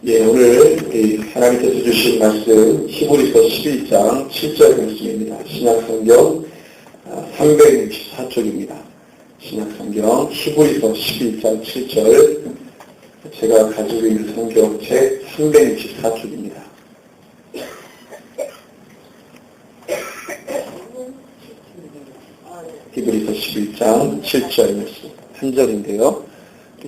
예, 오늘 하나님께서 주신 말씀 히브리서 11장 7절 말씀입니다. 신약성경 364쪽입니다. 신약성경 히브리서 11장 7절, 제가 가지고 있는 성경책 364쪽입니다. 히브리서 11장 7절 말씀 한 절인데요.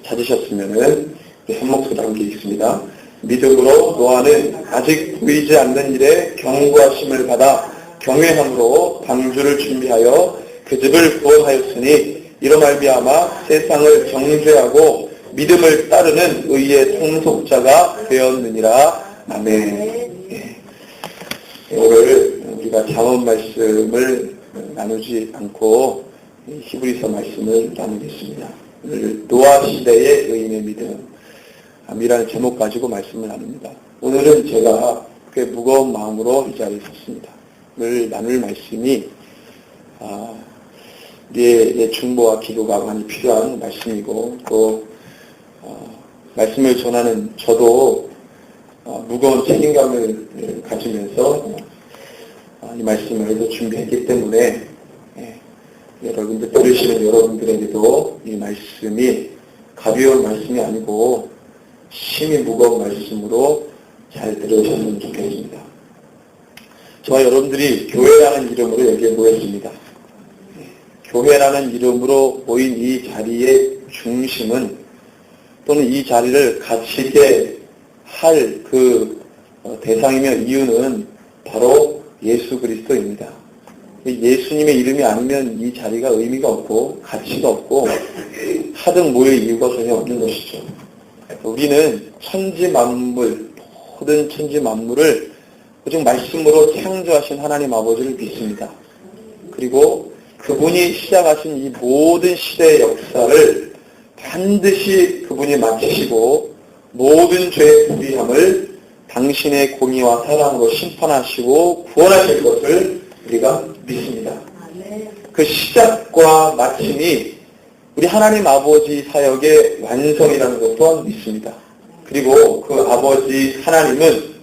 찾으셨으면은 한 목소리 함께 읽습니다. 믿음으로 노아는 아직 보이지 않는 일에 경고하심을 받아 경외함으로 방주를 준비하여 그 집을 구원하였으니 이로 말미암아 세상을 정죄하고 믿음을 따르는 의의 상속자가 되었느니라. 아멘. 예. 오늘 우리가 잠언 말씀을 나누지 않고 히브리서 말씀을 나누겠습니다. 오늘 노아 시대의 의인의 믿음 이라는 제목 가지고 말씀을 나눕니다. 오늘은 제가 꽤 무거운 마음으로 이 자리에 섰습니다. 오늘 나눌 말씀이 우리의 중보와 기도가 많이 필요한 말씀이고, 또 말씀을 전하는 저도 무거운 책임감을 가지면서 이 말씀을 준비했기 때문에 여러분들 들으시는 여러분들에게도 이 말씀이 가벼운 말씀이 아니고 심히 무거운 말씀으로 잘 들으셨으면 좋겠습니다. 저와 여러분들이 교회라는 이름으로 여기에 모였습니다. 교회라는 이름으로 모인 이 자리의 중심은, 또는 이 자리를 갖추게 할 그 대상이며 이유는 바로 예수 그리스도입니다. 예수님의 이름이 아니면 이 자리가 의미가 없고 가치가 없고 하등 모일 이유가 전혀 없는 것이죠. 우리는 천지만물, 모든 천지만물을 오직 말씀으로 창조하신 하나님 아버지를 믿습니다. 그리고 그분이 시작하신 이 모든 시대의 역사를 반드시 그분이 마치시고 모든 죄의 부비함을 당신의 공의와 사랑으로 심판하시고 구원하실 것을 우리가 믿습니다. 그 시작과 마침이 우리 하나님 아버지 사역의 완성이라는 것 또한 믿습니다. 그리고 그 아버지 하나님은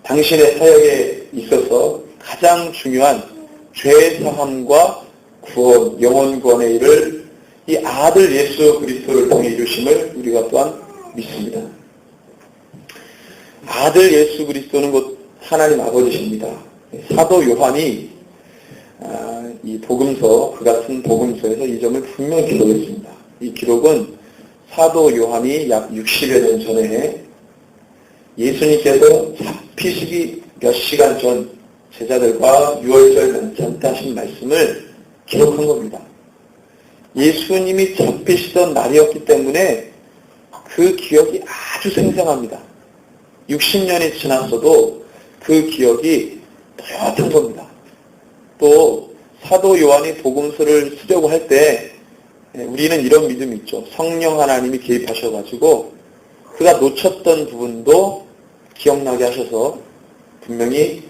당신의 사역에 있어서 가장 중요한 죄 사함과 구원, 영혼 구원의 일을 이 아들 예수 그리스도를 통해 이루심을 우리가 또한 믿습니다. 아들 예수 그리스도는 곧 하나님 아버지십니다. 사도 요한이 이 복음서, 그 같은 복음서에서 이 점을 분명히 기록했습니다. 이 기록은 사도 요한이 약 60여 년 전에 예수님께서 잡히시기 몇 시간 전 제자들과 유월절 만찬 때 하신 말씀을 기록한 겁니다. 예수님이 잡히시던 날이었기 때문에 그 기억이 아주 생생합니다. 60년이 지났어도 그 기억이 또렷한 겁니다. 또 사도 요한이 복음서를 쓰려고 할 때 우리는 이런 믿음이 있죠. 성령 하나님이 개입하셔가지고 그가 놓쳤던 부분도 기억나게 하셔서 분명히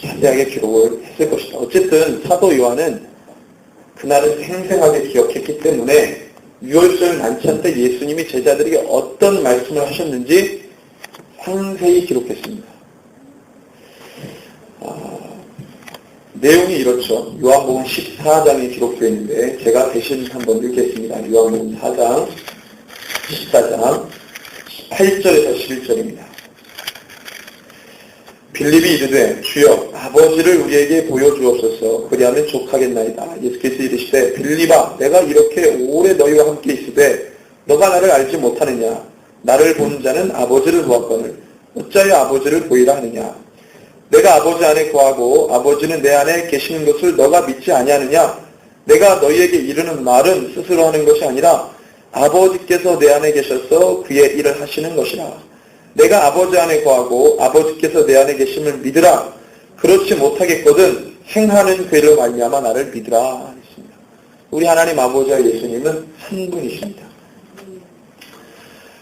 자세하게 기록을 했을 것이다. 어쨌든 사도 요한은 그날을 생생하게 기억했기 때문에 유월절 만찬 때 예수님이 제자들에게 어떤 말씀을 하셨는지 상세히 기록했습니다. 내용이 이렇죠. 요한복음 14장에 기록되어 있는데 제가 대신 한번 읽겠습니다. 요한복음 4장 14장 8절에서 11절입니다. 빌립이 이르되 주여 아버지를 우리에게 보여주옵소서 그리하면 족하겠나이다. 예수께서 이르시되 빌립아 내가 이렇게 오래 너희와 함께 있으되 너가 나를 알지 못하느냐. 나를 본 자는 아버지를 보았거늘 어찌하여 아버지를 보이라 하느냐. 내가 아버지 안에 거하고 아버지는 내 안에 계시는 것을 너가 믿지 아니하느냐. 내가 너희에게 이르는 말은 스스로 하는 것이 아니라 아버지께서 내 안에 계셔서 그의 일을 하시는 것이라. 내가 아버지 안에 거하고 아버지께서 내 안에 계심을 믿으라. 그렇지 못하겠거든 행하는 그로 말미암아 나를 믿으라 했습니다. 우리 하나님 아버지와 예수님은 한 분이십니다.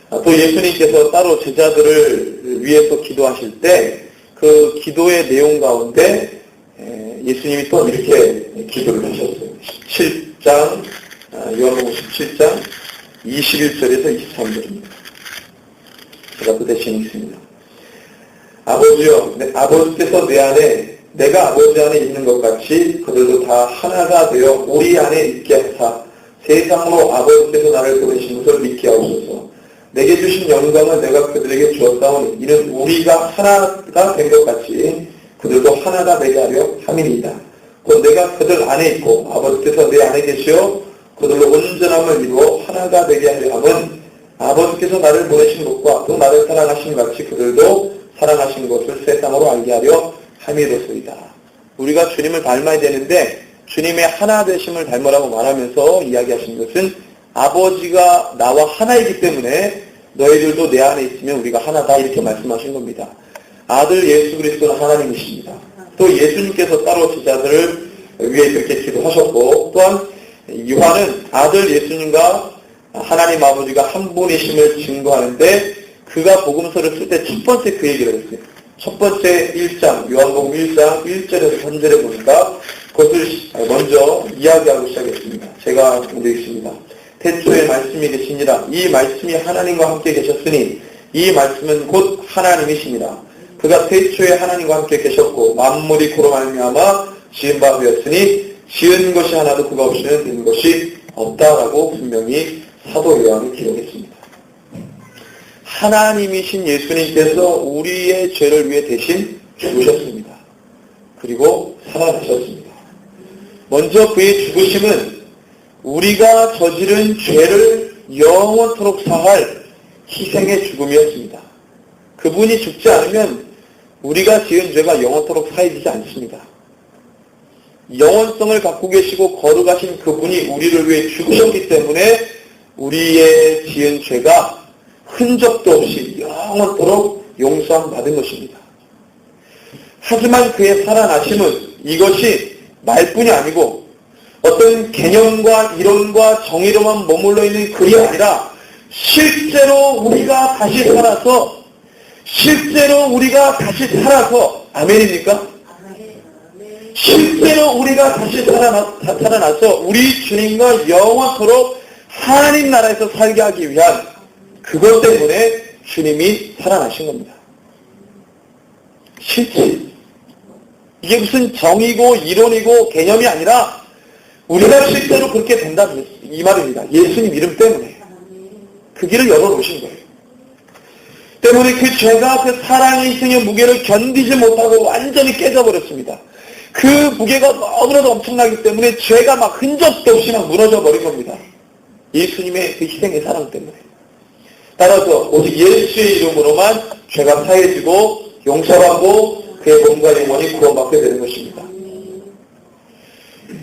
또 예수님께서 따로 제자들을 위해서 기도하실 때 그 기도의 내용 가운데 예수님이 또 이렇게 기도를 하셨어요. 17장, 요한복음 17장 21절에서 23절입니다. 제가 그 대신에 있습니다. 아버지여, 아버지께서 내 안에, 내가 아버지 안에 있는 것 같이 그들도 다 하나가 되어 우리 안에 있게 하사 세상으로 아버지께서 나를 보내신 것을 믿게 하옵소서. 내게 주신 영광을 내가 그들에게 주었사오니 이는 우리가 하나가 된 것 같이 그들도 하나가 되게 하려 함이니이다. 곧 내가 그들 안에 있고 아버지께서 내 안에 계시어 그들로 온전함을 이루어 하나가 되게 하려 함은 아버지께서 나를 보내신 것과 또 나를 사랑하신 같이 그들도 사랑하신 것을 세상으로 알게 하려 함이로소이다. 우리가 주님을 닮아야 되는데 주님의 하나 되심을 닮으라고 말하면서 이야기하신 것은 아버지가 나와 하나이기 때문에 너희들도 내 안에 있으면 우리가 하나다 이렇게 말씀하신 겁니다. 아들 예수 그리스도는 하나님이십니다. 또 예수님께서 따로 제자들을 위해 그렇게 기도하셨고 또한 요한은 아들 예수님과 하나님 아버지가 한 분이심을 증거하는데 그가 복음서를 쓸 때 첫 번째 그 얘기를 했어요. 첫 번째 1장, 요한복음 1장 1절에서 3절에 보니까 그것을 먼저 이야기하고 시작했습니다. 제가 읽겠습니다. 태초에 말씀이 계시니라. 이 말씀이 하나님과 함께 계셨으니 이 말씀은 곧 하나님이시니라. 그가 태초에 하나님과 함께 계셨고 만물이 그로 말미암아 지은 바 되었으니 지은 것이 하나도 그가 없이는 된 것이 없다라고 분명히 사도 요한이 기록했습니다. 하나님이신 예수님께서 우리의 죄를 위해 대신 죽으셨습니다. 그리고 살아나셨습니다. 먼저 그의 죽으심은 우리가 저지른 죄를 영원토록 사할 희생의 죽음이었습니다. 그분이 죽지 않으면 우리가 지은 죄가 영원토록 사해지지 않습니다. 영원성을 갖고 계시고 거룩하신 그분이 우리를 위해 죽으셨기 때문에 우리의 지은 죄가 흔적도 없이 영원토록 용서함 받은 것입니다. 하지만 그의 살아나심은 이것이 말뿐이 아니고 어떤 개념과 정의로만 머물러 있는 글이 아니라 실제로 우리가 다시 살아서 아멘입니까? 실제로 우리가 다시 살아나서 우리 주님과 영원토록 하나님 나라에서 살게 하기 위한 그것 때문에 주님이 살아나신 겁니다. 실제 이게 무슨 정의고 이론이고 개념이 아니라 우리가 실제로 그렇게 된다 이 말입니다. 예수님 이름 때문에 그 길을 열어놓으신 거예요. 때문에 그 죄가 그 사랑의 희생의 무게를 견디지 못하고 완전히 깨져버렸습니다. 그 무게가 너무나도 엄청나기 때문에 죄가 막 흔적도 없이 막 무너져 버린 겁니다. 예수님의 그 희생의 사랑 때문에. 따라서 오직 예수의 이름으로만 죄가 사해지고 용서받고 그의 몸과 영혼이 구원받게 되는 것입니다.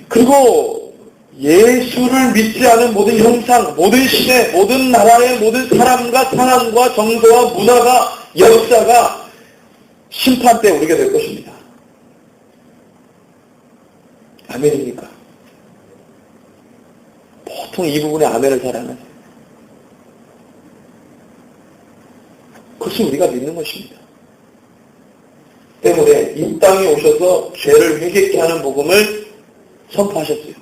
그리고 예수를 믿지 않은 모든 형상, 모든 시대, 모든 나라의 모든 사람과 상황과 정서와 문화가, 역사가 심판 때 오르게 될 것입니다. 아멘입니까? 보통 이 부분에 아멘을 잘 안 하죠. 그것이 우리가 믿는 것입니다. 때문에 이 땅에 오셔서 죄를 회개케 하는 복음을 선포하셨어요.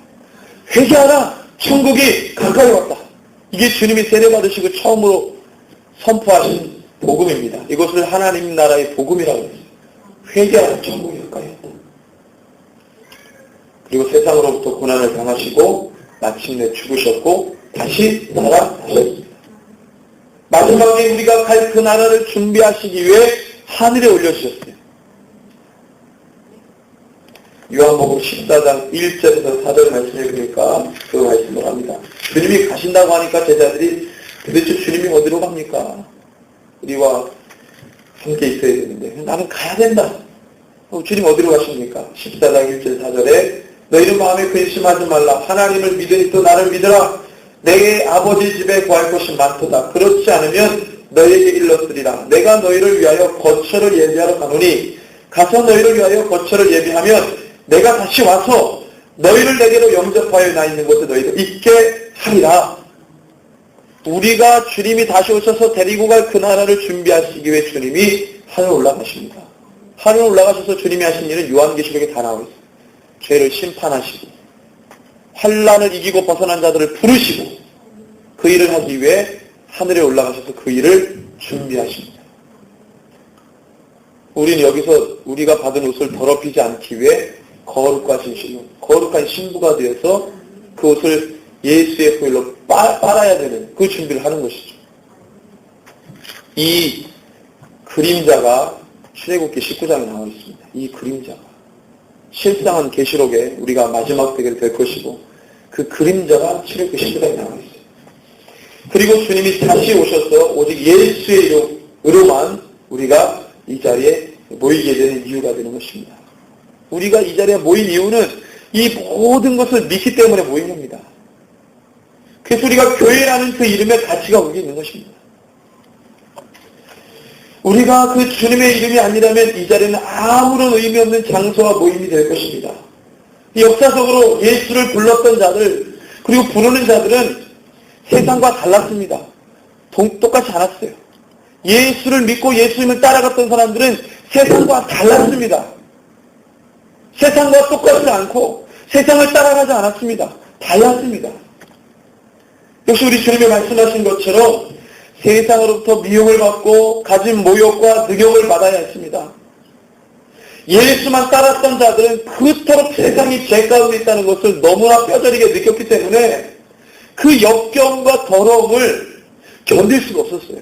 회개하라! 천국이 가까이 왔다. 이게 주님이 세례받으시고 처음으로 선포하신 복음입니다. 이것을 하나님 나라의 복음이라고 했어요. 회개하라! 천국이 가까이 왔다. 그리고 세상으로부터 고난을 당하시고 마침내 죽으셨고 다시 살아나셨습니다. 마지막에 우리가 갈 그 나라를 준비하시기 위해 하늘에 올려주셨어요. 요한복음 14장 1절에서 4절 말씀을 보니까 그 말씀을 합니다. 주님이 가신다고 하니까 제자들이 도대체 주님이 어디로 갑니까? 우리와 함께 있어야 되는데 나는 가야 된다. 주님 어디로 가십니까? 14장 1절 4절에 너희는 마음에 근심하지 말라. 하나님을 믿으니 또 나를 믿으라. 내 아버지 집에 구할 것이 많도다. 그렇지 않으면 너희에게 일렀으리라. 내가 너희를 위하여 거처를 예비하러 가노니 가서 너희를 위하여 거처를 예비하면 내가 다시 와서 너희를 내게로 영접하여 나 있는 곳에 너희도 있게 하리라. 우리가 주님이 다시 오셔서 데리고 갈 그 나라를 준비하시기 위해 주님이 하늘 올라가십니다. 하늘 올라가셔서 주님이 하신 일은 요한계시록에 다 나와 있어요. 죄를 심판하시고 환난을 이기고 벗어난 자들을 부르시고 그 일을 하기 위해 하늘에 올라가셔서 그 일을 준비하십니다. 우리는 여기서 우리가 받은 옷을 더럽히지 않기 위해 거룩한 신부가 되어서 그 옷을 예수의 보혈로 빨아야 되는 그 준비를 하는 것이죠. 이 그림자가 출애굽기 19장에 나와 있습니다. 이 그림자가 실상은 계시록에 우리가 마지막 때가 될 것이고 그 그림자가 출애굽기 19장에 나와 있어요. 그리고 주님이 다시 오셔서 오직 예수의 이름으로만 우리가 이 자리에 모이게 되는 이유가 되는 것입니다. 우리가 이 자리에 모인 이유는 이 모든 것을 믿기 때문에 모인 겁니다. 그래서 우리가 교회라는 그 이름의 가치가 우리에 있는 것입니다. 우리가 그 주님의 이름이 아니라면 이 자리는 아무런 의미 없는 장소와 모임이 될 것입니다. 역사적으로 예수를 불렀던 자들 그리고 부르는 자들은 세상과 달랐습니다. 똑같지 않았어요. 예수를 믿고 예수님을 따라갔던 사람들은 세상과 달랐습니다. 세상과 똑같지 않고 세상을 따라가지 않았습니다. 달랐습니다. 역시 우리 주님이 말씀하신 것처럼 세상으로부터 미움을 받고 가진 모욕과 능욕을 받아야 했습니다. 예수만 따랐던 자들은 그토록 세상이 죄 가운데 있다는 것을 너무나 뼈저리게 느꼈기 때문에 그 역경과 더러움을 견딜 수가 없었어요.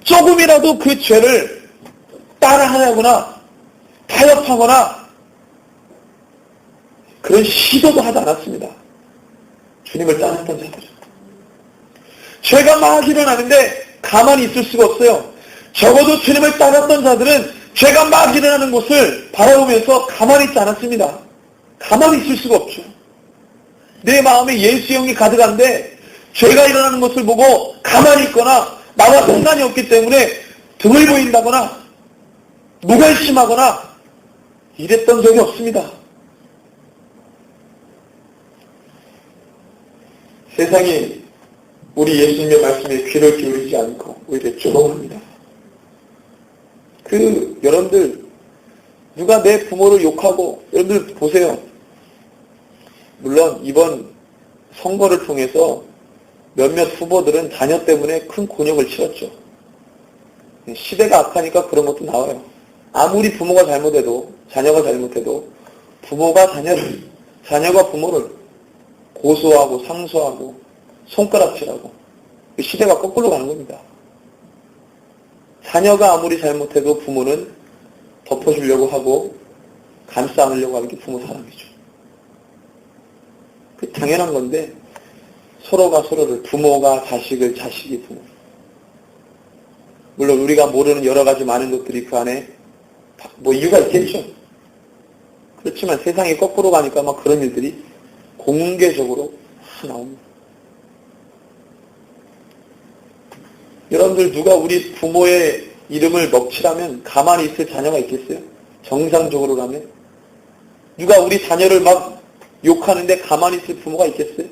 조금이라도 그 죄를 따라하거나 타협하거나 그런 시도도 하지 않았습니다. 주님을 따랐던 자들은. 죄가 막 일어나는데 가만히 있을 수가 없어요. 적어도 주님을 따랐던 자들은 죄가 막 일어나는 것을 바라보면서 가만히 있지 않았습니다. 가만히 있을 수가 없죠. 내 마음에 예수 영이 가득한데 죄가 일어나는 것을 보고 가만히 있거나 나와 상관이 없기 때문에 등을 보인다거나 무관심하거나 이랬던 적이 없습니다. 세상이 우리 예수님의 말씀에 귀를 기울이지 않고 오히려 조롱합니다. 여러분들 누가 내 부모를 욕하고 여러분들 보세요. 물론 이번 선거를 통해서 몇몇 후보들은 자녀 때문에 큰 곤욕을 치렀죠. 시대가 악하니까 그런 것도 나와요. 아무리 부모가 잘못해도 자녀가 잘못해도 자녀가 부모를 고소하고 상소하고 손가락질하고 시대가 거꾸로 가는 겁니다. 자녀가 아무리 잘못해도 부모는 덮어주려고 하고 감싸 안으려고 하는 게 부모 사랑이죠. 그 당연한 건데 서로가 서로를 부모가 자식을 자식이 부모 물론 우리가 모르는 여러 가지 많은 것들이 그 안에 뭐 이유가 있겠죠. 그렇지만 세상이 거꾸로 가니까 막 그런 일들이 공개적으로 나옵니다. 여러분들 누가 우리 부모의 이름을 먹칠하면 가만히 있을 자녀가 있겠어요? 정상적으로라면? 누가 우리 자녀를 막 욕하는데 가만히 있을 부모가 있겠어요?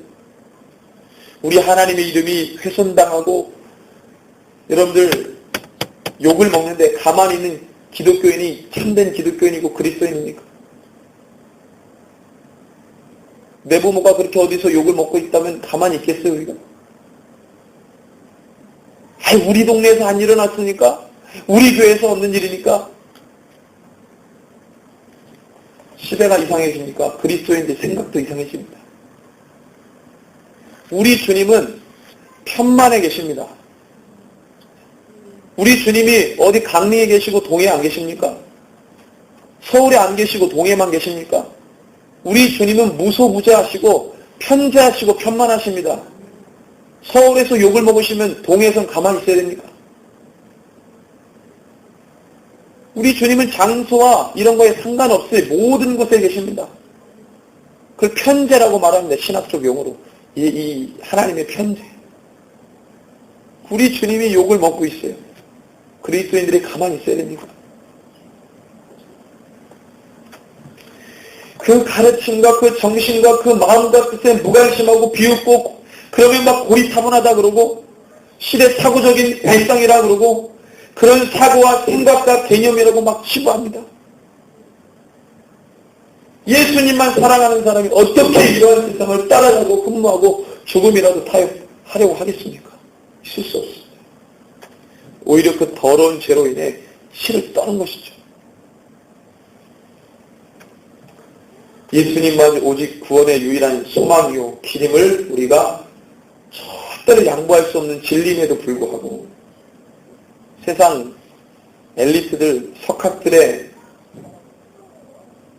우리 하나님의 이름이 훼손당하고 여러분들 욕을 먹는데 가만히 있는 기독교인이 참된 기독교인이고 그리스도인입니까? 내 부모가 그렇게 어디서 욕을 먹고 있다면 가만히 있겠어요, 우리가? 우리 동네에서 안 일어났으니까? 우리 교회에서 없는 일이니까? 시대가 이상해지니까 그리스도인들 생각도 이상해집니다. 우리 주님은 편만에 계십니다. 우리 주님이 어디 강릉에 계시고 동해에 안 계십니까? 서울에 안 계시고 동해에만 계십니까? 우리 주님은 무소부재하시고 편재하시고 편만하십니다. 서울에서 욕을 먹으시면 동해에선 가만히 있어야 됩니까? 우리 주님은 장소와 이런 거에 상관없이 모든 곳에 계십니다. 그걸 편재라고 말합니다. 신학적 용어로. 이 하나님의 편재. 우리 주님이 욕을 먹고 있어요. 그리스도인들이 가만히 있어야 됩니까? 그 가르침과 그 정신과 그 마음과 뜻에 무관심하고 비웃고 그러면 막 고리타분하다 그러고 시대 사고적인 발상이라 그러고 그런 사고와 생각과 개념이라고 막 치부합니다. 예수님만 사랑하는 사람이 어떻게 이러한 세상을 따라가고 근무하고 조금이라도 타협하려고 하겠습니까? 있을 수 없습니다. 오히려 그 더러운 죄로 인해 실을 떠는 것이죠. 예수님만 오직 구원의 유일한 소망이요 길임을 우리가 절대로 양보할 수 없는 진리임에도 불구하고 세상 엘리트들, 석학들의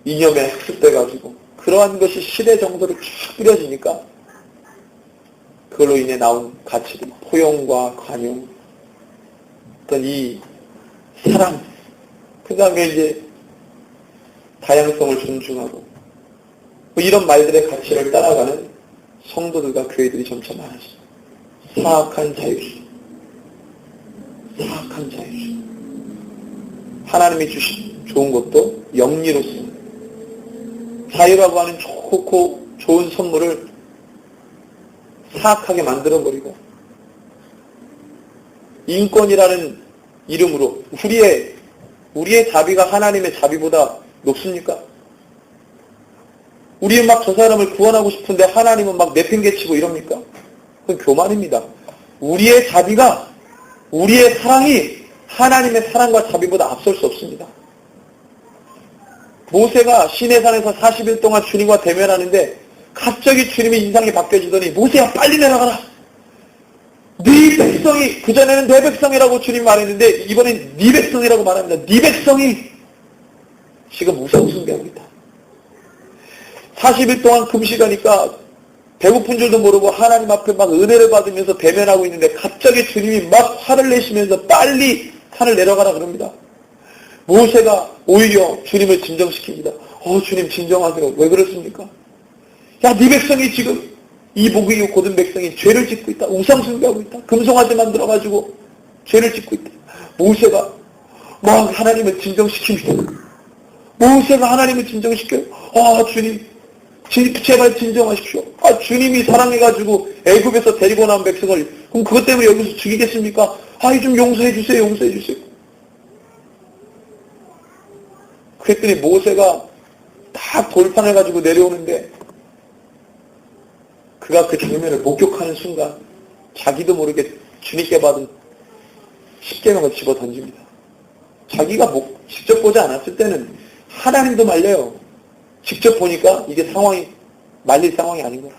이념에 학습돼가지고 그러한 것이 시대 정도로 쭉 뿌려지니까 그걸로 인해 나온 가치들, 포용과 관용, 어떤 이 사랑, 그 다음에 이제 다양성을 존중하고 뭐 이런 말들의 가치를 따라가는 성도들과 교회들이 점차 많아졌습니다. 사악한 자유주의. 사악한 자유주의. 하나님이 주신 좋은 것도 영리로 쓰는 자유라고 하는 좋고 좋은 선물을 사악하게 만들어버리고 인권이라는 이름으로 우리의 자비가 하나님의 자비보다 높습니까? 우리는 막 저 사람을 구원하고 싶은데 하나님은 막 내팽개치고 이럽니까? 그건 교만입니다. 우리의 자비가, 우리의 사랑이 하나님의 사랑과 자비보다 앞설 수 없습니다. 모세가 시내산에서 40일 동안 주님과 대면하는데 갑자기 주님의 인상이 바뀌어지더니 모세야 빨리 내려가라. 네 백성이, 그전에는 내 백성이라고 주님 말했는데 이번엔 네 백성이라고 말합니다. 네 백성이 지금 무서운 숭배하고 있다. 40일 동안 금식하니까 배고픈 줄도 모르고 하나님 앞에 막 은혜를 받으면서 대면하고 있는데 갑자기 주님이 막 화를 내시면서 빨리 산을 내려가라 그럽니다. 모세가 오히려 주님을 진정시킵니다. 주님 진정하세요. 왜 그렇습니까? 야, 네 백성이 지금 이 복이 고든 백성이 죄를 짓고 있다. 우상 숭배하고 있다. 금송아지 만들어가지고 죄를 짓고 있다. 모세가 막 하나님을 진정시킵니다. 모세가 하나님을 진정시켜요. 주님 제발 진정하십시오. 주님이 사랑해가지고 애굽에서 데리고 나온 백성을 그럼 그것 때문에 여기서 죽이겠습니까? 좀 용서해 주세요. 용서해 주세요. 그랬더니 모세가 딱 돌판을 가지고 내려오는데 그가 그 장면을 목격하는 순간 자기도 모르게 주님께 받은 십계명을 집어 던집니다. 자기가 직접 보지 않았을 때는 하나님도 말려요. 직접 보니까 이게 상황이 말릴 상황이 아닌 거라.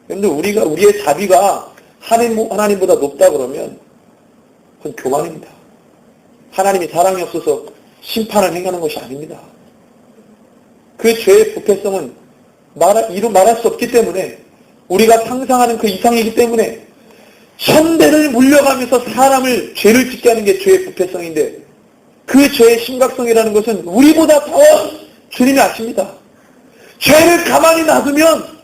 그런데 우리의 자비가 하나님보다 높다 그러면 그건 교만입니다. 하나님이 사랑이 없어서 심판을 행하는 것이 아닙니다. 그 죄의 부패성은 말할 수 없기 때문에 우리가 상상하는 그 이상이기 때문에 천대를 물려가면서 사람을 죄를 짓게 하는 게 죄의 부패성인데 그 죄의 심각성이라는 것은 우리보다 더 주님이 아십니다. 죄를 가만히 놔두면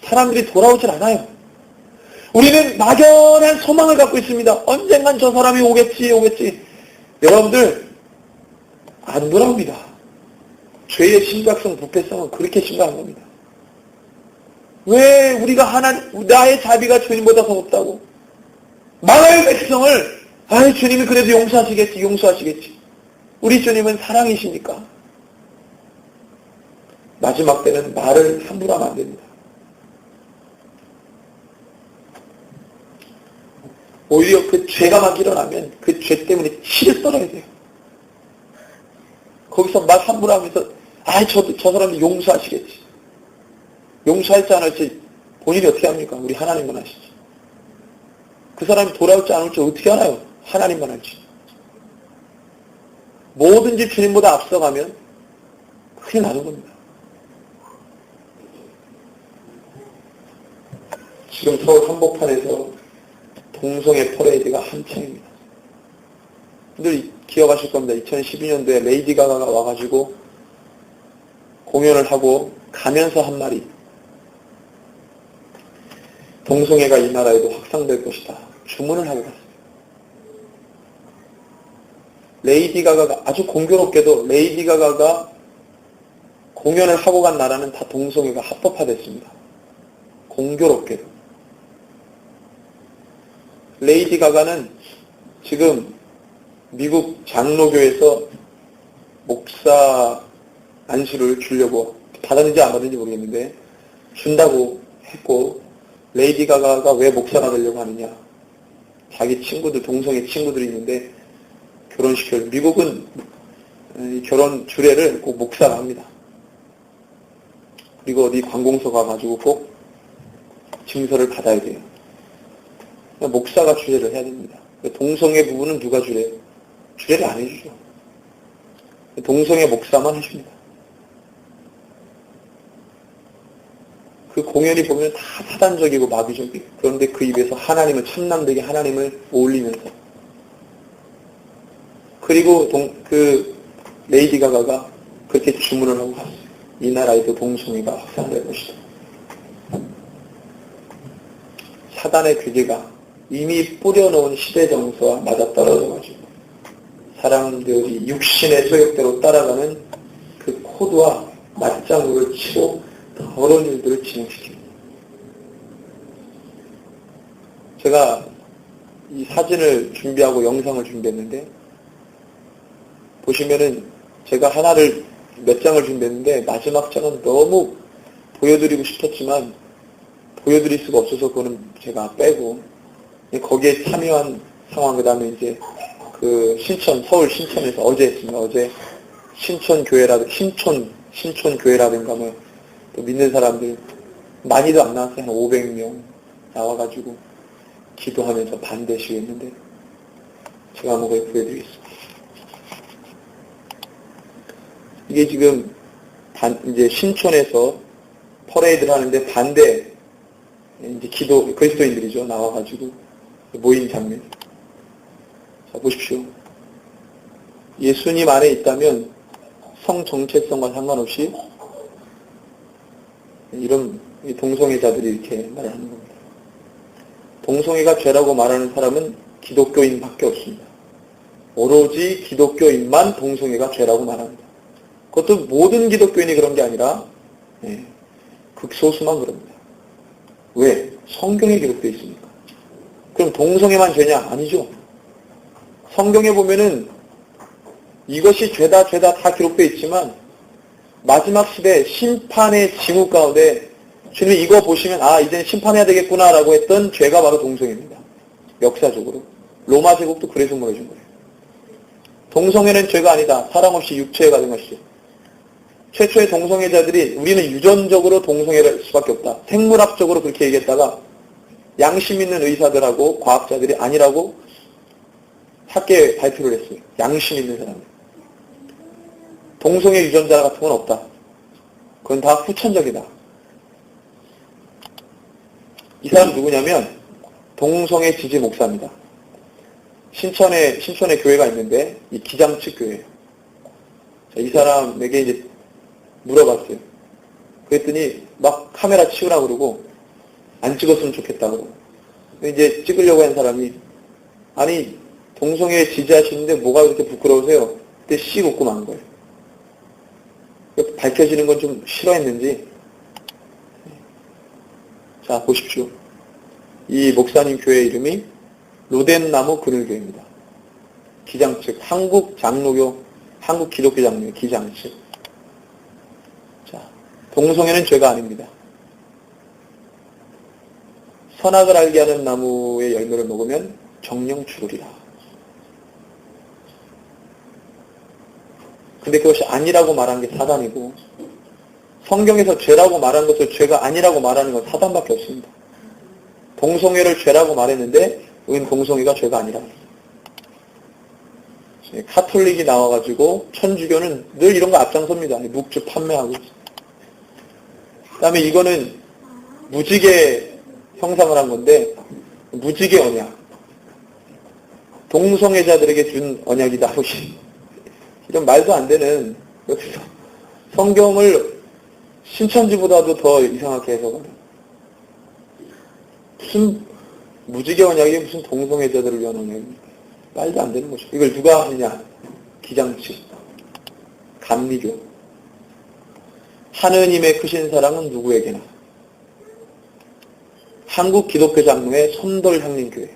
사람들이 돌아오질 않아요. 우리는 막연한 소망을 갖고 있습니다. 언젠간 저 사람이 오겠지. 여러분들 안 돌아옵니다. 죄의 심각성, 부패성은 그렇게 심각한 겁니다. 왜 우리가 나의 자비가 주님보다 더 높다고? 망할 백성을 주님이 그래도 용서하시겠지. 우리 주님은 사랑이십니까? 마지막 때는 말을 함부로 하면 안 됩니다. 오히려 그 죄가 막 일어나면 그 죄 때문에 치를 떨어야 돼요. 거기서 말 함부로 하면서 저 사람이 용서하시겠지. 용서할지 안 할지 본인이 어떻게 합니까? 우리 하나님만 아시지. 그 사람이 돌아올지 안 올지 어떻게 알아요? 하나님만 알지. 뭐든지 주님보다 앞서가면 큰일 나는 겁니다. 지금 서울 한복판에서 동성애 퍼레이드가 한창입니다. 늘 기억하실 겁니다. 2012년도에 레이디 가가가 와가지고 공연을 하고 가면서 한 말이 동성애가 이 나라에도 확산될 것이다. 주문을 하고 갔어요. 레이디 가가가 아주 공교롭게도 레이디 가가가 공연을 하고 간 나라는 다 동성애가 합법화됐습니다. 공교롭게도. 레이디 가가는 지금 미국 장로교에서 목사 안수를 주려고 받았는지 안 받았는지 모르겠는데 준다고 했고 레이디 가가가 왜 목사가 되려고 하느냐. 자기 친구들, 동성애 친구들이 있는데 결혼시켜요. 미국은 결혼 주례를 꼭 목사가 합니다. 그리고 어디 관공서 가가지고 꼭 증서를 받아야 돼요. 목사가 주례를 해야 됩니다. 동성애 부분은 누가 주례해요? 주례를 안 해주죠. 동성애 목사만 하십니다. 그 공연이 보면 다 사단적이고 마귀적이고, 그런데 그 입에서 하나님을, 참남되게 하나님을 올리면서, 그리고 그 레이디 가가가 그렇게 주문을 하고 갔어요. 이 나라에도 동성애가 확산될 것이다. 사단의 괴계가 이미 뿌려놓은 시대 정서와 맞아떨어져가지고 사람들이 육신의 소욕대로 따라가는 그 코드와 맞장구를 치고 더러운 일들을 진행시킵니다. 제가 이 사진을 준비하고 영상을 준비했는데, 보시면은 제가 하나를 몇 장을 준비했는데 마지막 장은 너무 보여드리고 싶었지만 보여드릴 수가 없어서 그거는 제가 빼고, 거기에 참여한 상황, 그 다음에 이제 그 서울 신천에서 어제 했습니다. 어제 신촌교회라든가 뭐 또 믿는 사람들 많이도 안 나왔어요. 한 500명 나와가지고 기도하면서 반대 시위했는데 제가 한번 보여드리겠습니다. 이게 지금 이제 신촌에서 퍼레이드를 하는데 반대 이제 그리스도인들이죠. 나와가지고 모인 장면. 자, 보십시오. 예수님 안에 있다면 성 정체성과 상관없이 이런 동성애자들이 이렇게 말하는 겁니다. 동성애가 죄라고 말하는 사람은 기독교인밖에 없습니다. 오로지 기독교인만 동성애가 죄라고 말합니다. 그것도 모든 기독교인이 그런 게 아니라 극소수만 그럽니다. 왜? 성경에 기록되어 있으니까. 그럼 동성애만 죄냐? 아니죠. 성경에 보면은 이것이 죄다 다 기록되어 있지만 마지막 시대 심판의 징후 가운데 주님이 이거 보시면 이제는 심판해야 되겠구나 라고 했던 죄가 바로 동성애입니다. 역사적으로. 로마 제국도 그래서 무너진 거예요. 동성애는 죄가 아니다. 사랑 없이 육체에 가는 것이죠. 최초의 동성애자들이 우리는 유전적으로 동성애를 할 수밖에 없다. 생물학적으로 그렇게 얘기했다가 양심 있는 의사들하고 과학자들이 아니라고 학계에 발표를 했어요. 양심 있는 사람들. 동성애 유전자 같은 건 없다. 그건 다 후천적이다. 이 사람 누구냐면 동성애 지지 목사입니다. 신촌에 교회가 있는데 이 기장 측 교회예요. 이 사람에게 이제 물어봤어요. 그랬더니 막 카메라 치우라 그러고 안 찍었으면 좋겠다고. 이제 찍으려고 한 사람이 아니 동성애 지지하시는데 뭐가 그렇게 부끄러우세요? 그때 씩 웃고 만 거예요. 밝혀지는 건 좀 싫어했는지. 자, 보십시오. 이 목사님 교회 이름이 로덴나무 그늘교회입니다. 기장측, 한국 기독교 장로교 기장측. 자, 동성애는 죄가 아닙니다. 선악을 알게 하는 나무의 열매를 먹으면 정령 죽으리라. 근데 그것이 아니라고 말한 게 사단이고, 성경에서 죄라고 말한 것을 죄가 아니라고 말하는 건 사단밖에 없습니다. 동성애를 죄라고 말했는데 여기는 동성애가 죄가 아니라. 카톨릭이 나와가지고 천주교는 늘 이런 거 앞장섭니다. 묵주 판매하고. 그 다음에 이거는 무지개 형상을 한 건데 무지개 언약. 동성애자들에게 준 언약이다. 이런 말도 안 되는, 여기서 성경을 신천지보다도 더 이상하게 해석하는. 무슨 무지개 언약이 무슨 동성애자들을 위한 언약입니까? 말도 안 되는 거죠. 이걸 누가 하느냐? 기장측, 감리교. 하느님의 크신 사랑은 누구에게나. 한국 기독교 장로의 선돌향림교회.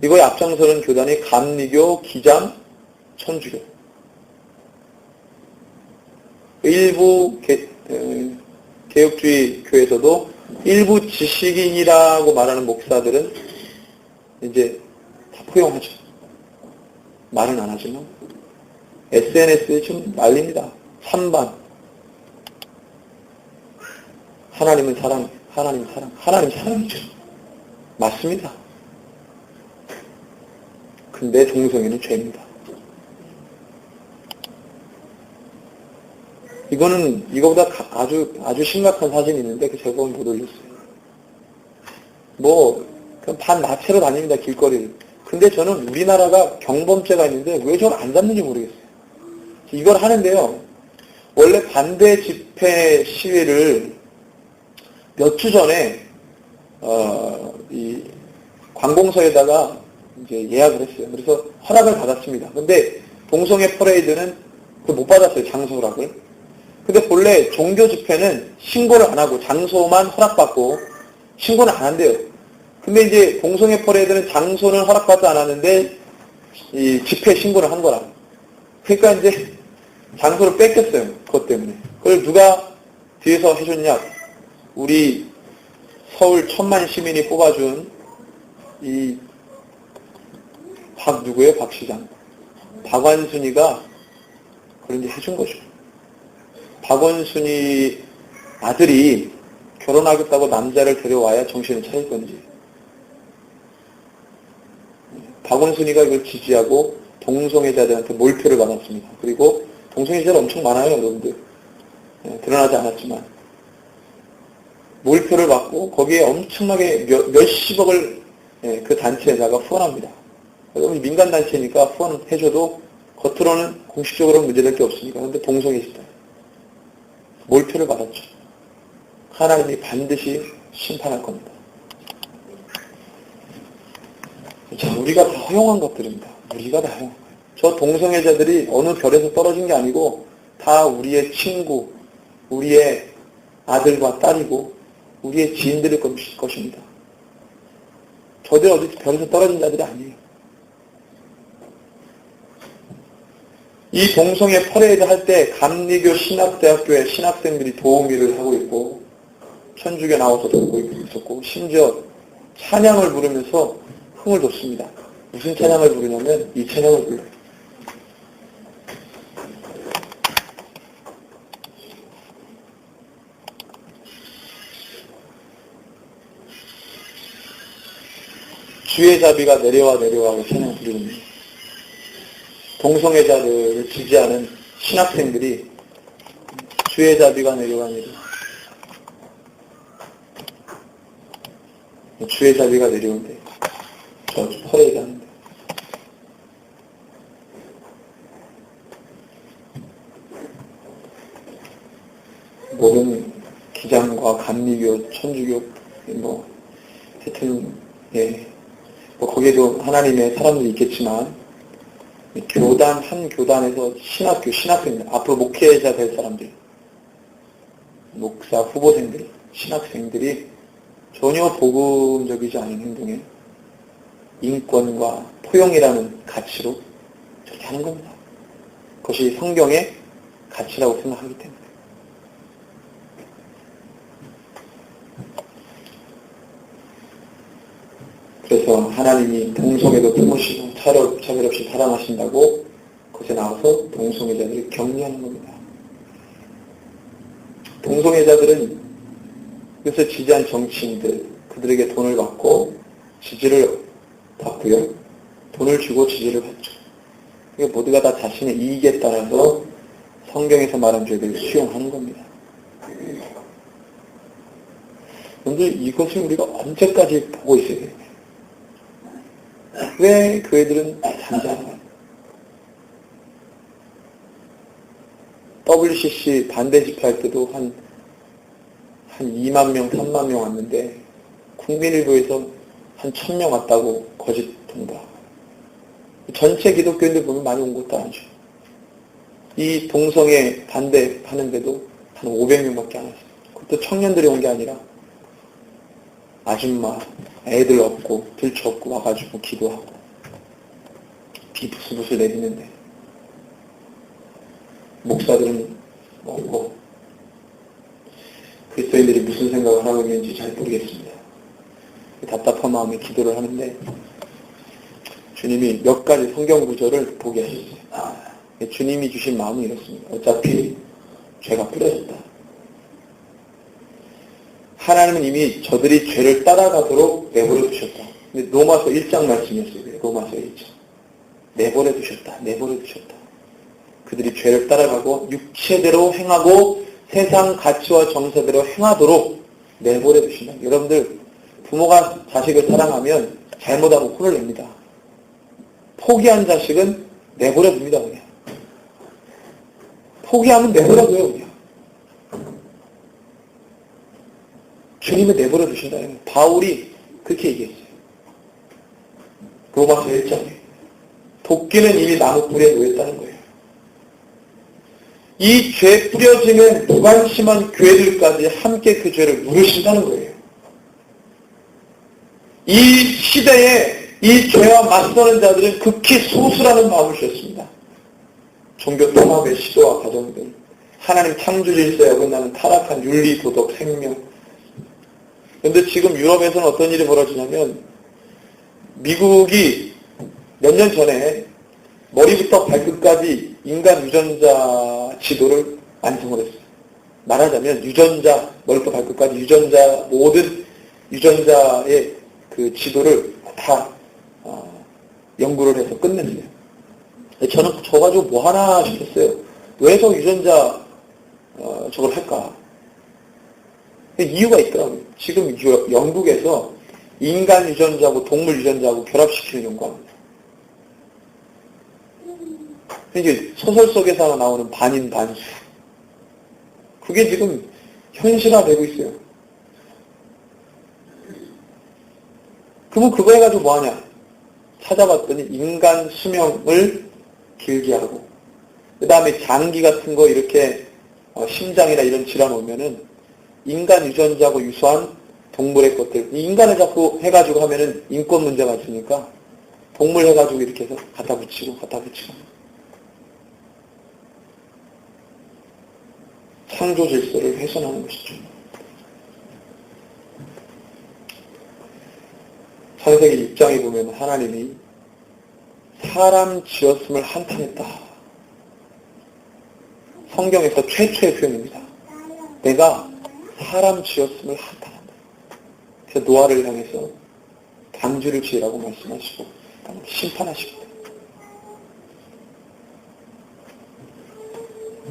이거에 앞장서는 교단이 감리교, 기장, 천주교. 일부 개혁주의 교회에서도 일부 지식인이라고 말하는 목사들은 이제 다 포용하죠. 말은 안 하지만 SNS에 지금 난립니다. 찬반. 하나님은 사랑, 하나님 사랑, 하나님 사랑이죠. 맞습니다. 근데 동성애는 죄입니다. 이거는 이거보다 아주 심각한 사진이 있는데 그 제가 못 올렸어요. 그냥 반나체로 다닙니다, 길거리를. 근데 저는 우리나라가 경범죄가 있는데 왜 저걸 안 잡는지 모르겠어요. 이걸 하는데요. 원래 반대 집회 시위를 몇 주 전에 이 관공서에다가 이제 예약을 했어요. 그래서 허락을 받았습니다. 근데 동성애 퍼레이드는 못 받았어요, 장소 허락을. 근데 본래 종교 집회는 신고를 안 하고 장소만 허락받고 신고는 안 한대요. 근데 이제 동성애 퍼레이드는 장소는 허락받지 않았는데 이 집회 신고를 한 거라. 그러니까 이제 장소를 뺏겼어요. 그것 때문에. 그걸 누가 뒤에서 해줬냐? 우리 서울 1000만 시민이 뽑아준 이 누구예요? 박 시장. 박원순이가 그런 게 해준 거죠. 박원순이 아들이 결혼하겠다고 남자를 데려와야 정신을 차릴 건지. 박원순이가 이걸 지지하고 동성애자들한테 몰표를 받았습니다. 그리고 동성애자들 엄청 많아요, 여러분들. 드러나지 않았지만. 몰표를 받고 거기에 엄청나게 몇십억을 그 단체에다가 후원합니다. 여러분 민간단체니까 후원해줘도 겉으로는 공식적으로 문제될 게 없으니까. 그런데 동성애시다. 몰표를 받았죠. 하나님이 반드시 심판할 겁니다. 자, 우리가 다 허용한 것들입니다. 우리가 다 허용한 거예요. 저 동성애자들이 어느 별에서 떨어진 게 아니고 다 우리의 친구, 우리의 아들과 딸이고 우리의 지인들일 것입니다. 저들 어디 별에서 떨어진 자들이 아니에요. 이 동성애 퍼레이드 할 때 감리교 신학대학교의 신학생들이 도우미를 하고 있고 천주교 나와서 돕고 있었고 심지어 찬양을 부르면서 흥을 돋습니다. 무슨 찬양을 부르냐면 이 찬양을 불러요. 주의 자비가 내려와 하고 찬양 부르는 거예요. 동성애자들을 지지하는 신학생들이 주의 자비가 내려와 주의 자비가 내려온대. 저 퍼레이드 하는데. 모든 기장과 감리교, 천주교, 하여튼, 거기에도 하나님의 사람들이 있겠지만, 한 교단에서 신학생들, 앞으로 목회자 될 사람들, 목사 후보생들, 신학생들이 전혀 복음적이지 않은 행동에 인권과 포용이라는 가치로 저렇게 하는 겁니다. 그것이 성경의 가치라고 생각하기 때문에. 그래서 하나님이 동성애도 품으시고 차별 없이 사랑하신다고 그것에 나와서 동성애자들을 격려하는 겁니다. 동성애자들은 그래서 지지한 정치인들, 그들에게 돈을 받고 지지를 받고요. 돈을 주고 지지를 받죠. 이게 모두가 다 자신의 이익에 따라서 성경에서 말한 죄들을 수용하는 겁니다. 그런데 이것을 우리가 언제까지 보고 있어야 돼요? 왜 그 애들은 잠잠해요? WCC 반대 집회할 때도 한 2만 명, 3만 명 왔는데 국민일보에서 한 1000명 왔다고 거짓 통보. 전체 기독교인들 보면 많이 온 것도 아니죠. 이 동성애 반대하는데도 한 500명밖에 안 왔어요. 그것도 청년들이 온 게 아니라 아줌마, 애들 없고 들쳐 없고 와가지고 기도하고 비 부슬부슬 내리는데 목사들은 없고 그리스도인들이 무슨 생각을 하고 있는지 잘 모르겠습니다. 답답한 마음에 기도를 하는데 주님이 몇 가지 성경 구절을 보게 하셨어요. 주님이 주신 마음은 이렇습니다. 어차피 죄가 뿌려졌다. 하나님은 이미 저들이 죄를 따라가도록 내버려 두셨다. 근데 로마서 1장 말씀이었어요. 로마서 1장. 내버려 두셨다. 내버려 두셨다. 그들이 죄를 따라가고 육체대로 행하고 세상 가치와 정서대로 행하도록 내버려 두신다. 여러분들, 부모가 자식을 사랑하면 잘못하고 혼을 냅니다. 포기한 자식은 내버려 둡니다, 그냥. 포기하면 내버려 둬요, 그냥. 주님을 내버려 두신다. 바울이 그렇게 얘기했어요. 로마서 1장에. 도끼는 이미 나무 뿌리에 놓였다는 거예요. 이 죄 뿌려지는 무관심한 교회들까지 함께 그 죄를 물으신다는 거예요. 이 시대에 이 죄와 맞서는 자들은 극히 소수라는 마음을 주셨습니다. 종교 통합의 시도와 과정들, 하나님 창조 질서에 어긋나는 타락한 윤리, 도덕, 생명. 그런데 지금 유럽에서는 어떤 일이 벌어지냐면 미국이 몇 년 전에 머리부터 발끝까지 인간 유전자 지도를 완성을 했어요. 말하자면 유전자, 머리부터 발끝까지 유전자, 모든 유전자의 그 지도를 다 연구를 해서 끝냈어요. 저는 저 가지고 뭐 하나 싶었어요. 왜 저 유전자 저걸 할까? 이유가 있더라고요. 지금 영국에서 인간 유전자하고 동물 유전자하고 결합시키는 연구합니다. 이게 소설 속에서 나오는 반인 반수. 그게 지금 현실화되고 있어요. 그러면 그거 해가지고 뭐 하냐? 찾아봤더니 인간 수명을 길게 하고, 그 다음에 장기 같은 거 이렇게 심장이나 이런 질환 오면은 인간 유전자하고 유사한 동물의 것들, 인간을 자꾸 해가지고 하면은 인권 문제가 있으니까 동물 해가지고 이렇게 해서 갖다 붙이고. 창조 질서를 훼손하는 것이죠. 창세기 6장에 보면 하나님이 사람 지었음을 한탄했다. 성경에서 최초의 표현입니다. 내가 사람 지었음을 한탄한다. 그래서 노아를 향해서 방주를 지으라고 말씀하시고 심판하십니다.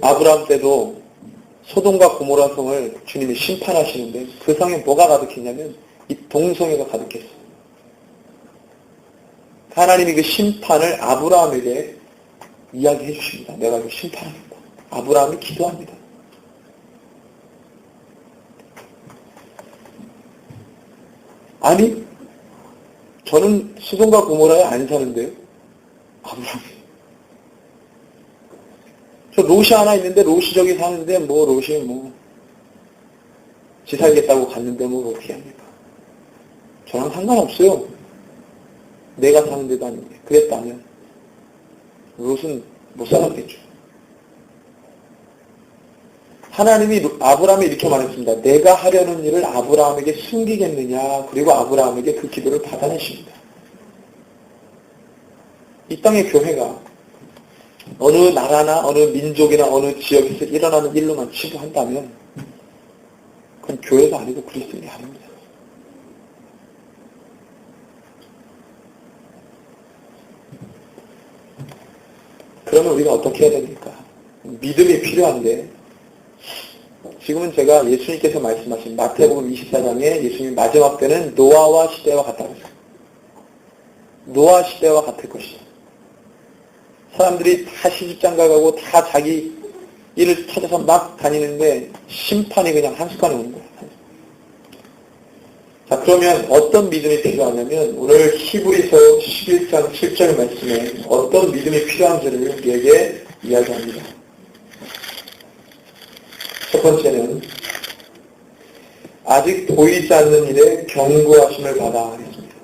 아브라함 때도 소돔과 고모라 성을 주님이 심판하시는데 그 성에 뭐가 가득했냐면 이 동성애가 가득했어요. 하나님이 그 심판을 아브라함에게 이야기해 주십니다. 내가 이거 심판하겠다. 아브라함이 기도합니다. 아니, 저는 소돔과 고모라에 안 사는데요. 아브라함이. 저 롯이 하나 있는데 롯이 저기 사는데 뭐 롯이 뭐 지 살겠다고 갔는데 뭐 어떻게 합니까? 저랑 상관없어요. 내가 사는 데도 아닌데. 그랬다면 롯은 못 살았겠죠. 하나님이 아브라함에 이렇게 말했습니다. 내가 하려는 일을 아브라함에게 숨기겠느냐. 그리고 아브라함에게 그 기도를 받아내십니다. 이 땅의 교회가 어느 나라나 어느 민족이나 어느 지역에서 일어나는 일로만 치부한다면 그건 교회가 아니고 그리스도인이 아닙니다. 그러면 우리가 어떻게 해야 됩니까? 믿음이 필요한데 지금은 제가 예수님께서 말씀하신 마태복음 24장에 예수님 마지막 때는 노아와 시대와 같다고 했어요. 노아 시대와 같을 것이다. 사람들이 다 시집장가 가고 다 자기 일을 찾아서 막 다니는데 심판이 그냥 한순간에 오는 거예요. 자, 그러면 어떤 믿음이 필요하냐면 오늘 히브리서 11장 7절 말씀에 어떤 믿음이 필요한지를 우리에게 이야기합니다. 첫 번째는 아직 보이지 않는 일에 경고하심을 받아 했습니다.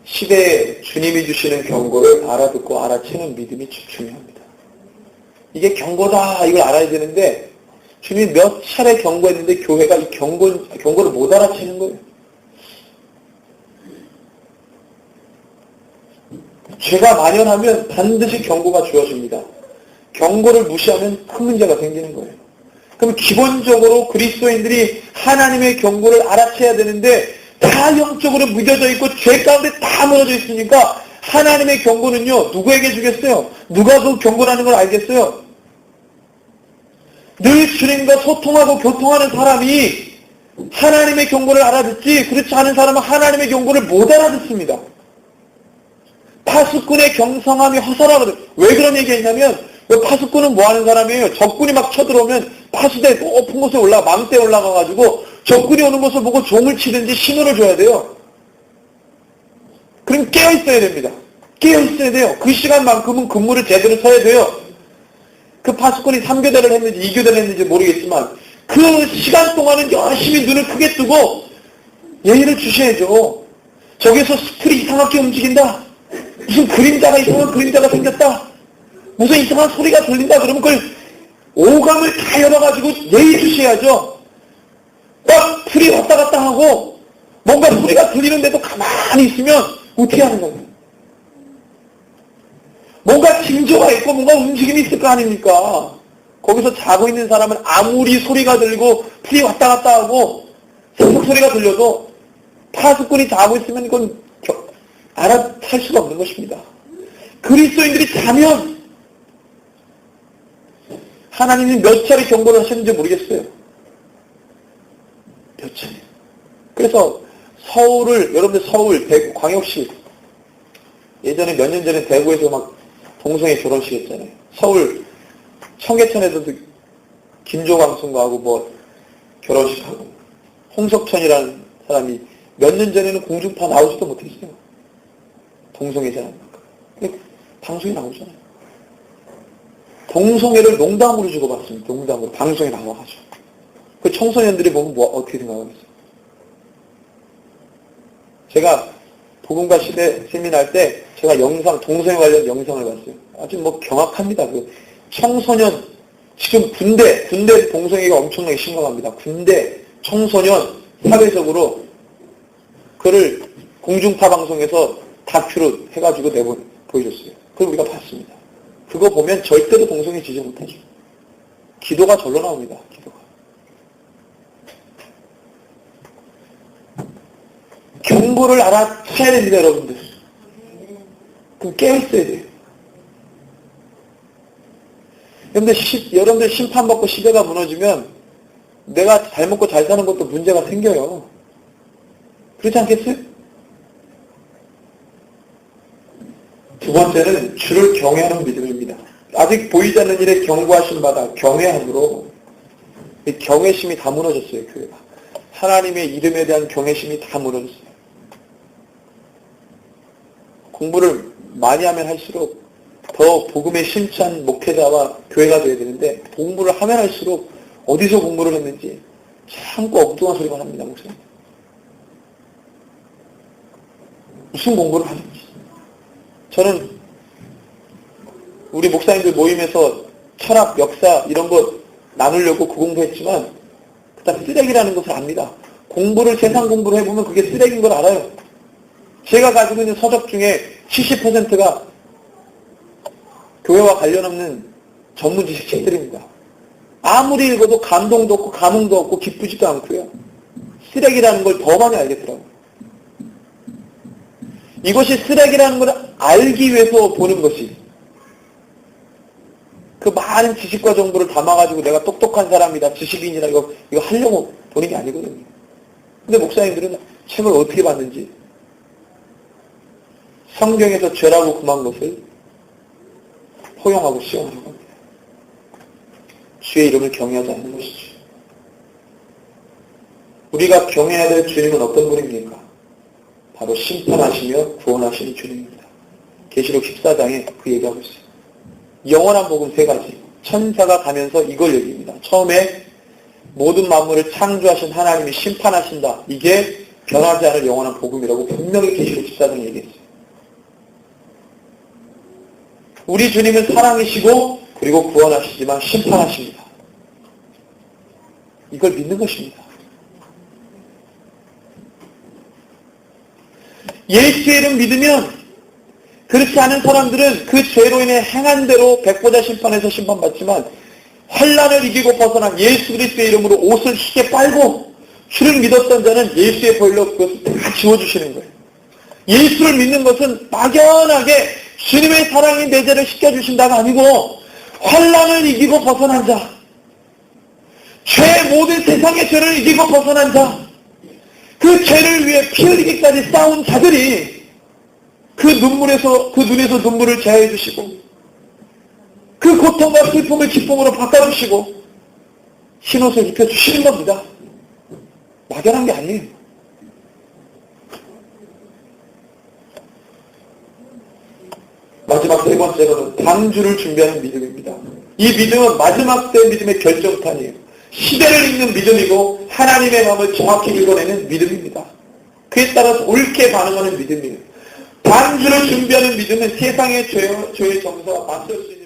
시대에 주님이 주시는 경고를 알아듣고 알아채는 믿음이 중요합니다. 이게 경고다 이걸 알아야 되는데 주님이 몇 차례 경고했는데 교회가 이 경고를 못 알아채는 거예요. 죄가 만연하면 반드시 경고가 주어집니다. 경고를 무시하면 큰 문제가 생기는 거예요. 그럼 기본적으로 그리스도인들이 하나님의 경고를 알아채야 되는데 다 영적으로 무뎌져 있고 죄 가운데 다 무너져 있으니까 하나님의 경고는요, 누구에게 주겠어요? 누가 그 경고라는 걸 알겠어요? 늘 주님과 소통하고 교통하는 사람이 하나님의 경고를 알아듣지, 그렇지 않은 사람은 하나님의 경고를 못 알아듣습니다. 파수꾼의 경성함이 허사라거든. 왜 그런 얘기했냐면, 파수꾼은 뭐 하는 사람이에요? 적군이 막 쳐들어오면 파수대 높은 곳에 망대에 올라가가지고 적군이 오는 것을 보고 종을 치든지 신호를 줘야 돼요. 그럼 깨어있어야 됩니다. 깨어있어야 돼요. 그 시간만큼은 근무를 제대로 서야 돼요. 그 파수꾼이 3교대를 했는지 2교대를 했는지 모르겠지만 그 시간 동안은 열심히 눈을 크게 뜨고 예의를 주셔야죠. 저기서 스플이 이상하게 움직인다. 무슨 이상한 그림자가 생겼다. 무슨 이상한 소리가 들린다. 그러면 그걸 오감을 다 열어가지고 예의 주셔야죠. 막 풀이 왔다 갔다 하고 뭔가 소리가 들리는데도 가만히 있으면 어떻게 하는 거예요? 뭔가 징조가 있고 뭔가 움직임이 있을 거 아닙니까? 거기서 자고 있는 사람은 아무리 소리가 들리고 풀이 왔다 갔다 하고 성적 소리가 들려도 파수꾼이 자고 있으면 그건 알아챌 수가 없는 것입니다. 그리스도인들이 자면 하나님이 몇 차례 경고를 하셨는지 모르겠어요. 몇 차례. 그래서 여러분들 서울, 대구, 광역시 예전에 몇 년 전에 대구에서 막 동성애 결혼식 했잖아요. 서울 청계천에서도 김조광순과하고 뭐 결혼식하고 홍석천이라는 사람이 몇 년 전에는 공중파 나오지도 못했어요. 동성애잖아요. 방송에 나오잖아요. 동성애를 농담으로 주고받습니다. 농담으로 방송에 나와가지고. 그 청소년들이 보면 어떻게 생각하겠어요? 제가 복음과 시대 세미나할 때 제가 동성애 관련 영상을 봤어요. 아주 경악합니다. 그 청소년, 지금 군대 동성애가 엄청나게 심각합니다. 군대, 청소년, 사회적으로 그를 공중파 방송에서 다큐로 해가지고 보여줬어요. 그걸 우리가 봤습니다. 그거 보면 절대로 동성애 지지 못하죠. 기도가 절로 나옵니다. 기도가. 경고를 알아채야 됩니다, 여러분들. 그럼 깨어있어야 돼요. 여러분들 심판받고 시대가 무너지면 내가 잘 먹고 잘 사는 것도 문제가 생겨요. 그렇지 않겠어요? 두 번째는 주를 경외하는 믿음입니다. 아직 보이지 않는 일에 경고하신 바다, 경외함으로 이 경외심이 다 무너졌어요, 교회가. 하나님의 이름에 대한 경외심이 다 무너졌어요. 공부를 많이 하면 할수록 더 복음에 심취한 목회자와 교회가 되어야 되는데 공부를 하면 할수록 어디서 공부를 했는지 참고 엉뚱한 소리만 합니다, 목사님. 무슨 공부를 하는지. 저는 우리 목사님들 모임에서 철학, 역사 이런 거 나누려고 그 공부했지만 그다음 쓰레기라는 것을 압니다. 세상 공부를 해보면 그게 쓰레기인 걸 알아요. 제가 가지고 있는 서적 중에 70%가 교회와 관련 없는 전문 지식 책들입니다. 아무리 읽어도 감동도 없고 감흥도 없고 기쁘지도 않고요. 쓰레기라는 걸 더 많이 알겠더라고요. 이것이 쓰레기라는 걸 알기 위해서 보는 것이 그 많은 지식과 정보를 담아가지고 내가 똑똑한 사람이다, 지식인이다 이거 하려고 보는 게 아니거든요. 근데 목사님들은 책을 어떻게 봤는지 성경에서 죄라고 금한 것을 포용하고 시험하는 겁니다. 주의 이름을 경외하지 않는 것이죠. 우리가 경외해야 될 주님은 어떤 분입니까? 바로 심판하시며 구원하시는 주님입니다. 계시록 14장에 그 얘기하고 있어요. 영원한 복음 3가지. 천사가 가면서 이걸 얘기합니다. 처음에 모든 만물을 창조하신 하나님이 심판하신다. 이게 변하지 않을 영원한 복음이라고 분명히 계시록 14장에 얘기했어요. 우리 주님은 사랑이시고 그리고 구원하시지만 심판하십니다. 이걸 믿는 것입니다. 예수의 이름 믿으면 그렇지 않은 사람들은 그 죄로 인해 행한 대로 백보자 심판에서 심판받지만 환난을 이기고 벗어난 예수 그리스도의 이름으로 옷을 희게 빨고 주를 믿었던 자는 예수의 보혈로 그것을 다 지워주시는 거예요. 예수를 믿는 것은 막연하게 주님의 사랑이 내 죄를 씻겨주신다가 아니고 환난을 이기고 벗어난 자, 죄 모든 세상의 죄를 이기고 벗어난 자, 그 죄를 위해 피 흘리기까지 싸운 자들이 그 눈에서 눈물을 제하해 주시고 그 고통과 슬픔을 기쁨으로 바꿔주시고 흰옷을 입혀주시는 겁니다. 막연한 게 아니에요. 마지막 세 번째로는 방주를 준비하는 믿음입니다. 이 믿음은 마지막 때 믿음의 결정탄이에요. 시대를 읽는 믿음이고 하나님의 마음을 정확히 읽어내는 믿음입니다. 그에 따라서 옳게 반응하는 믿음이에요. 방주를 준비하는 믿음은 세상의 죄의 정서와 맞설 수 있는